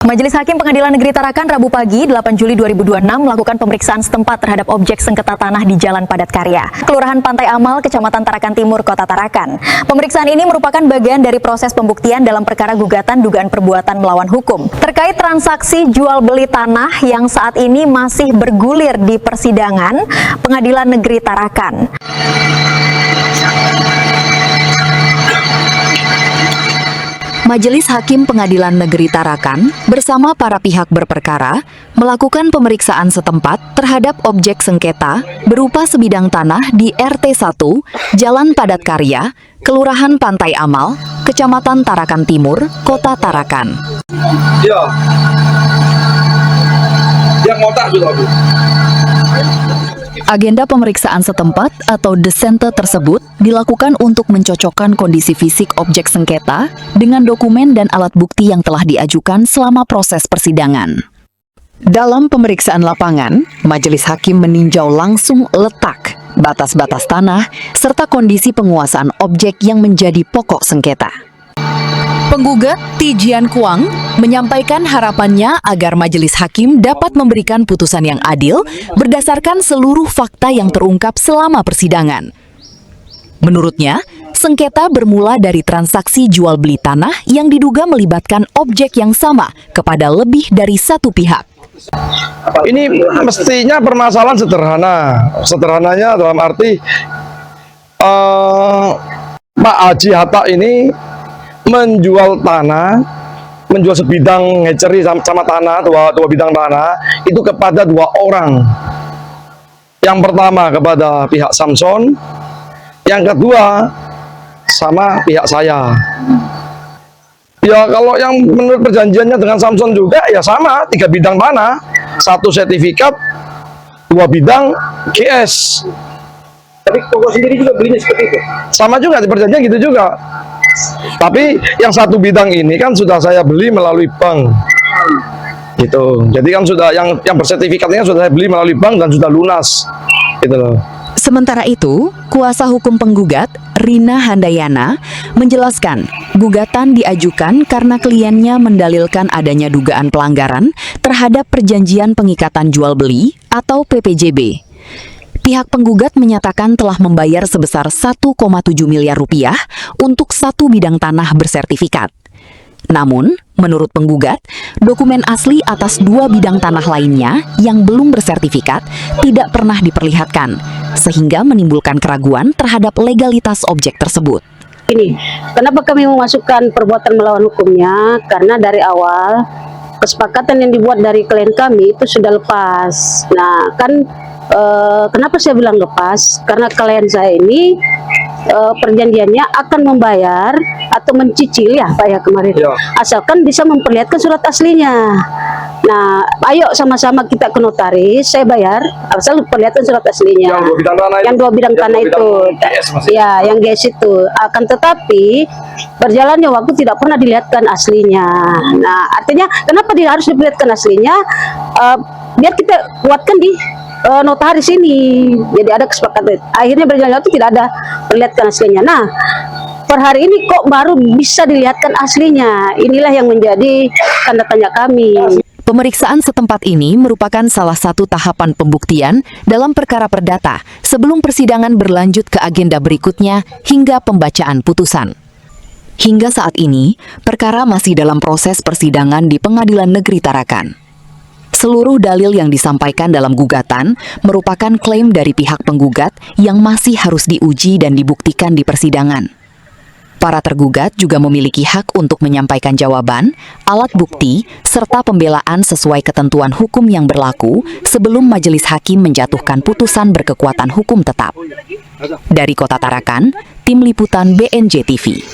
Majelis Hakim Pengadilan Negeri Tarakan Rabu pagi 8 Juli 2026 melakukan pemeriksaan setempat terhadap objek sengketa tanah di Jalan Padat Karya, Kelurahan Pantai Amal, Kecamatan Tarakan Timur, Kota Tarakan. Pemeriksaan ini merupakan bagian dari proses pembuktian dalam perkara gugatan dugaan perbuatan melawan hukum terkait transaksi jual beli tanah yang saat ini masih bergulir di persidangan Pengadilan Negeri Tarakan. Majelis Hakim Pengadilan Negeri Tarakan bersama para pihak berperkara melakukan pemeriksaan setempat terhadap objek sengketa berupa sebidang tanah di RT 1, Jalan Padat Karya, Kelurahan Pantai Amal, Kecamatan Tarakan Timur, Kota Tarakan. Iya. Yang ngotak juga, Bu. Agenda pemeriksaan setempat atau desente tersebut dilakukan untuk mencocokkan kondisi fisik objek sengketa dengan dokumen dan alat bukti yang telah diajukan selama proses persidangan. Dalam pemeriksaan lapangan, majelis hakim meninjau langsung letak, batas-batas tanah, serta kondisi penguasaan objek yang menjadi pokok sengketa. Penggugat Tijian Kuang menyampaikan harapannya agar majelis hakim dapat memberikan putusan yang adil berdasarkan seluruh fakta yang terungkap selama persidangan. Menurutnya, sengketa bermula dari transaksi jual beli tanah yang diduga melibatkan objek yang sama kepada lebih dari satu pihak. Ini mestinya permasalahan sederhana. Sederhananya dalam arti Pak Haji Hatta ini menjual tanah, menjual sebidang heceri sama tanah, dua bidang tanah itu kepada dua orang. Yang pertama kepada pihak Samson, yang kedua sama pihak saya. Ya kalau yang menurut perjanjiannya dengan Samson juga ya sama, 3 bidang tanah, 1 sertifikat, 2 bidang GS. Tapi Koko sendiri juga belinya seperti itu? Sama juga di perjanjian gitu juga. Tapi yang 1 bidang ini kan sudah saya beli melalui bank. Gitu. Jadi kan sudah yang bersertifikatnya sudah saya beli melalui bank dan sudah lunas. Gitu loh. Sementara itu, kuasa hukum penggugat, Rina Handayana, menjelaskan gugatan diajukan karena kliennya mendalilkan adanya dugaan pelanggaran terhadap Perjanjian Pengikatan Jual Beli atau PPJB. Pihak penggugat menyatakan telah membayar sebesar 1,7 miliar rupiah untuk 1 bidang tanah bersertifikat. Namun, menurut penggugat, dokumen asli atas 2 bidang tanah lainnya yang belum bersertifikat tidak pernah diperlihatkan, sehingga menimbulkan keraguan terhadap legalitas objek tersebut. Ini, kenapa kami memasukkan perbuatan melawan hukumnya? Karena dari awal, kesepakatan yang dibuat dari klien kami itu sudah lepas. Nah, kan kenapa saya bilang lepas? Karena klien saya ini perjanjiannya akan membayar atau mencicil ya Pak ya kemarin, ya. Asalkan bisa memperlihatkan surat aslinya. Nah, ayo sama-sama kita ke notaris, saya bayar asal perlihatkan surat aslinya. Yang 2 bidang tanah itu, ya, yang GS itu. Akan tetapi berjalannya waktu tidak pernah dilihatkan aslinya. Nah, artinya kenapa dia harus diperlihatkan aslinya? Biar kita kuatkan di notaris ini. Jadi ada kesepakatan. Akhirnya berjalan waktu tidak ada perlihatkan aslinya. Nah, per hari ini kok baru bisa dilihatkan aslinya. Inilah yang menjadi tanda tanya kami. Pemeriksaan setempat ini merupakan salah satu tahapan pembuktian dalam perkara perdata sebelum persidangan berlanjut ke agenda berikutnya hingga pembacaan putusan. Hingga saat ini, perkara masih dalam proses persidangan di Pengadilan Negeri Tarakan. Seluruh dalil yang disampaikan dalam gugatan merupakan klaim dari pihak penggugat yang masih harus diuji dan dibuktikan di persidangan. Para tergugat juga memiliki hak untuk menyampaikan jawaban, alat bukti, serta pembelaan sesuai ketentuan hukum yang berlaku sebelum majelis hakim menjatuhkan putusan berkekuatan hukum tetap. Dari Kota Tarakan, Tim Liputan BNJ TV.